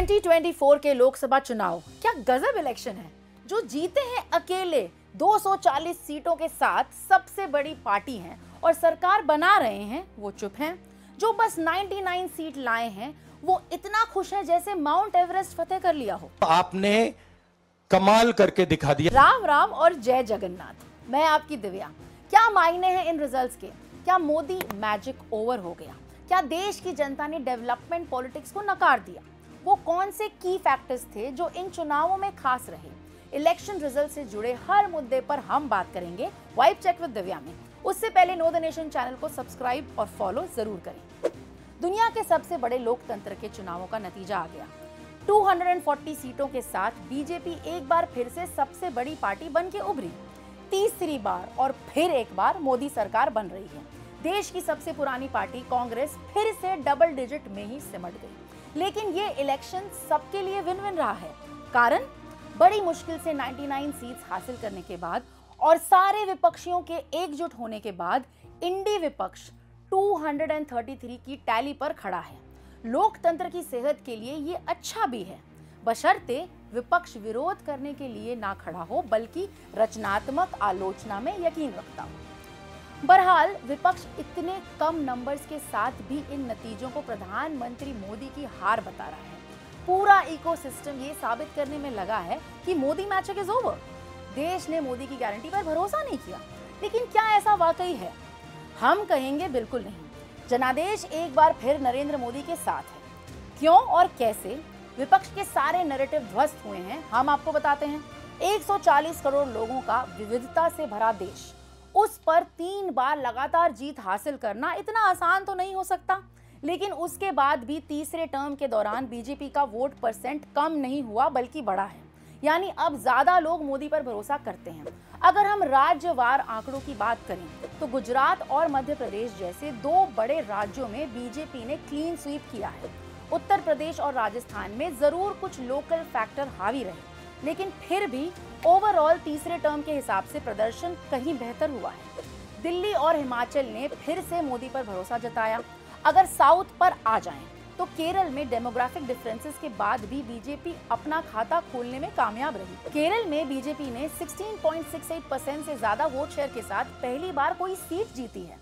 2024 के लोकसभा चुनाव क्या गजब इलेक्शन है। जो जीते हैं अकेले 240 सीटों के साथ सबसे बड़ी पार्टी हैं और सरकार बना रहे हैं वो चुप हैं। जो बस 99 सीट लाए हैं वो इतना खुश है जैसे माउंट एवरेस्ट फतेह कर लिया हो। आपने कमाल करके दिखा दिया। राम राम और जय जगन्नाथ। मैं आपकी दिव्या। क्या मायने हैं इन रिजल्ट्स के? क्या मोदी मैजिक ओवर हो गया? क्या देश की जनता ने डेवलपमेंट पॉलिटिक्स को नकार दिया? वो कौन से की फैक्टर्स थे जो इन चुनावों में खास रहे? इलेक्शन रिजल्ट से जुड़े हर मुद्दे पर हम बात करेंगे वाइब चेक विद दिव्या में। उससे पहले नो द नेशन चैनल को सब्सक्राइब और फॉलो जरूर करें। दुनिया के सबसे बड़े लोकतंत्र के चुनावों का नतीजा आ गया। 240 सीटों के साथ बीजेपी एक बार फिर से सबसे बड़ी पार्टी बन के उभरी। तीसरी बार और फिर एक बार मोदी सरकार बन रही है। देश की सबसे पुरानी पार्टी कांग्रेस फिर से डबल डिजिट में ही सिमट गई। लेकिन ये इलेक्शन सबके लिए विन विन रहा है। कारण बड़ी मुश्किल से 99 सीट्स हासिल करने के बाद और सारे विपक्षियों के एकजुट होने के बाद इंडी विपक्ष 233 की टैली पर खड़ा है। लोकतंत्र की सेहत के लिए ये अच्छा भी है, बशर्ते विपक्ष विरोध करने के लिए ना खड़ा हो बल्कि रचनात्मक आलोचना में यकीन रखता हो। बहरहाल विपक्ष इतने कम नंबर्स के साथ भी इन नतीजों को प्रधानमंत्री मोदी की हार बता रहा है। पूरा इकोसिस्टम ये साबित करने में लगा है कि मोदी मैजिक इज ओवर। देश ने मोदी की गारंटी पर भरोसा नहीं किया। लेकिन क्या ऐसा वाकई है? हम कहेंगे बिल्कुल नहीं। जनादेश एक बार फिर नरेंद्र मोदी के साथ है। क्यों और कैसे विपक्ष के सारे नैरेटिव ध्वस्त हुए हैं हम आपको बताते हैं। 140 करोड़ लोगों का विविधता से भरा देश, उस पर 3 बार लगातार जीत हासिल करना इतना आसान तो नहीं हो सकता। लेकिन उसके बाद भी तीसरे टर्म के दौरान बीजेपी का वोट परसेंट कम नहीं हुआ बल्कि बढ़ा है। यानी अब ज्यादा लोग मोदी पर भरोसा करते हैं। अगर हम राज्यवार आंकड़ों की बात करें तो गुजरात और मध्य प्रदेश जैसे 2 बड़े राज्यों में बीजेपी ने क्लीन स्वीप किया है। उत्तर प्रदेश और राजस्थान में जरूर कुछ लोकल फैक्टर हावी रहे, लेकिन फिर भी ओवरऑल तीसरे टर्म के हिसाब से प्रदर्शन कहीं बेहतर हुआ है। दिल्ली और हिमाचल ने फिर से मोदी पर भरोसा जताया। अगर साउथ पर आ जाएं तो केरल में डेमोग्राफिक डिफरेंसेस के बाद भी बीजेपी अपना खाता खोलने में कामयाब रही। केरल में बीजेपी ने 16.68% से ज्यादा वोट शेयर के साथ पहली बार कोई सीट जीती है।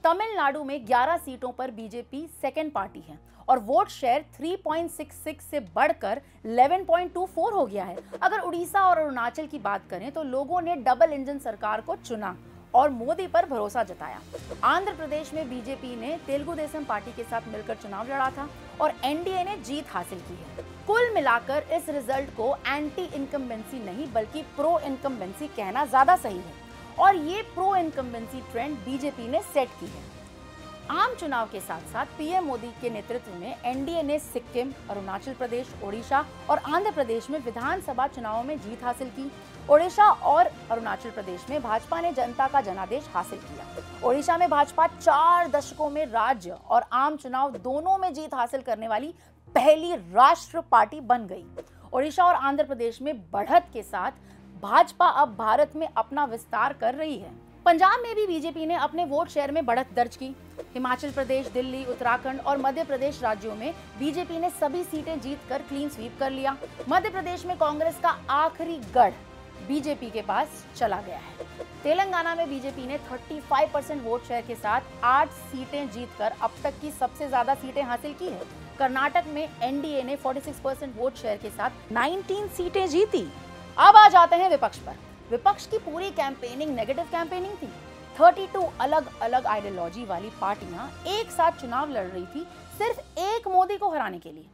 तमिलनाडु में 11 सीटों पर बीजेपी सेकेंड पार्टी है और वोट शेयर 3.66 से बढ़कर 11.24 हो गया है। अगर उड़ीसा और अरुणाचल की बात करें तो लोगों ने डबल इंजन सरकार को चुना और मोदी पर भरोसा जताया। आंध्र प्रदेश में बीजेपी ने तेलुगु देशम पार्टी के साथ मिलकर चुनाव लड़ा था और एनडीए ने जीत हासिल की है। कुल मिलाकर इस रिजल्ट को एंटी इनकम्बेंसी नहीं बल्कि प्रो इनकम्बेंसी कहना ज्यादा सही है और ये प्रो इनकम्बेंसी ट्रेंड बीजेपी ने सेट की है। आम चुनाव के साथ साथ पीएम मोदी के नेतृत्व में एनडीए ने सिक्किम, अरुणाचल प्रदेश, ओडिशा और आंध्र प्रदेश में विधानसभा चुनावों में जीत हासिल की। ओडिशा और अरुणाचल प्रदेश में भाजपा ने जनता का जनादेश हासिल किया। ओडिशा में भाजपा 4 दशकों में राज्य और आम चुनाव दोनों में जीत हासिल करने वाली पहली राष्ट्र पार्टी बन गई। ओडिशा और आंध्र प्रदेश में बढ़त के साथ भाजपा अब भारत में अपना विस्तार कर रही है। पंजाब में भी बीजेपी ने अपने वोट शेयर में बढ़त दर्ज की। हिमाचल प्रदेश, दिल्ली, उत्तराखंड और मध्य प्रदेश राज्यों में बीजेपी ने सभी सीटें जीतकर क्लीन स्वीप कर लिया। मध्य प्रदेश में कांग्रेस का आखिरी गढ़ बीजेपी के पास चला गया है। तेलंगाना में बीजेपी ने 35% वोट शेयर के साथ 8 सीटें जीतकर अब तक की सबसे ज्यादा सीटें हासिल की है। कर्नाटक में एनडीए ने 46% वोट शेयर के साथ 19 सीटें जीती। अब आ जाते हैं विपक्ष पर। विपक्ष की पूरी कैंपेनिंग नेगेटिव कैंपेनिंग थी। 32 अलग अलग आइडियोलॉजी वाली पार्टियां एक साथ चुनाव लड़ रही थी सिर्फ एक मोदी को हराने के लिए।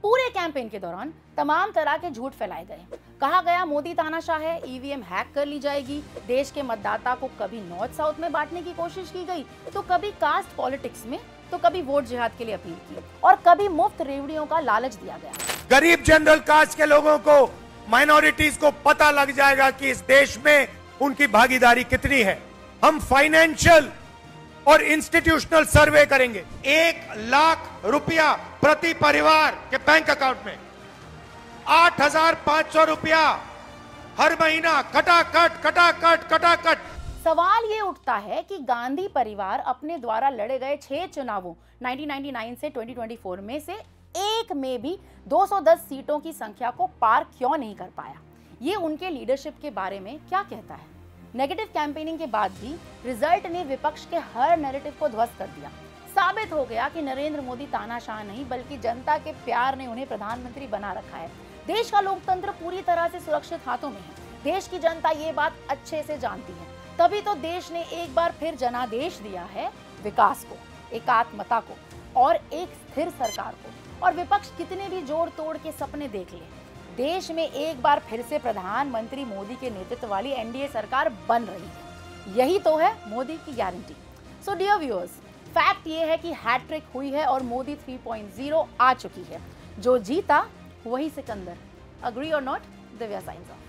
पूरे कैंपेन के दौरान तमाम तरह के झूठ फैलाए गए। कहा गया मोदी तानाशाह है, ईवीएम हैक कर ली जाएगी। देश के मतदाता को कभी नॉर्थ साउथ में बांटने की कोशिश की गई तो कभी कास्ट पॉलिटिक्स में तो कभी वोट जिहाद के लिए अपील की और कभी मुफ्त रेवड़ियों का लालच दिया गया। गरीब जनरल कास्ट के लोगों को, माइनॉरिटीज को पता लग जाएगा कि इस देश में उनकी भागीदारी कितनी है। हम फाइनेंशियल और इंस्टीट्यूशनल सर्वे करेंगे। 1 लाख रुपया प्रति परिवार के बैंक अकाउंट में, 8,500 रुपया हर महीना कटाकट। सवाल ये उठता है कि गांधी परिवार अपने द्वारा लड़े गए 6 चुनावों 1999 से 2024 में से एक में भी 210 सीटों की संख्या को पार क्यों नहीं कर पाया? ये उनके लीडरशिप के बारे में क्या कहता है? नेगेटिव कैंपेनिंग के बाद भी रिजल्ट ने विपक्ष के हर नैरेटिव को ध्वस्त कर दिया। साबित हो गया कि नरेंद्र मोदी तानाशाह नहीं बल्कि जनता के प्यार ने उन्हें प्रधानमंत्री बना रखा है। देश का लोकतंत्र पूरी तरह से सुरक्षित हाथों में है। देश की जनता ये बात अच्छे से जानती है। तभी तो देश ने एक बार फिर जनादेश दिया है विकास को, एकात्मता को और एक स्थिर सरकार को। और विपक्ष कितने भी जोड़ तोड़ के सपने देख ले, देश में एक बार फिर से प्रधानमंत्री मोदी के नेतृत्व वाली एनडीए सरकार बन रही है। यही तो है मोदी की guarantee. So dear viewers, fact ये है कि हैट्रिक हुई है और मोदी 3.0 आ चुकी है। जो जीता वही सिकंदर। अग्री और नॉट? Divya science of.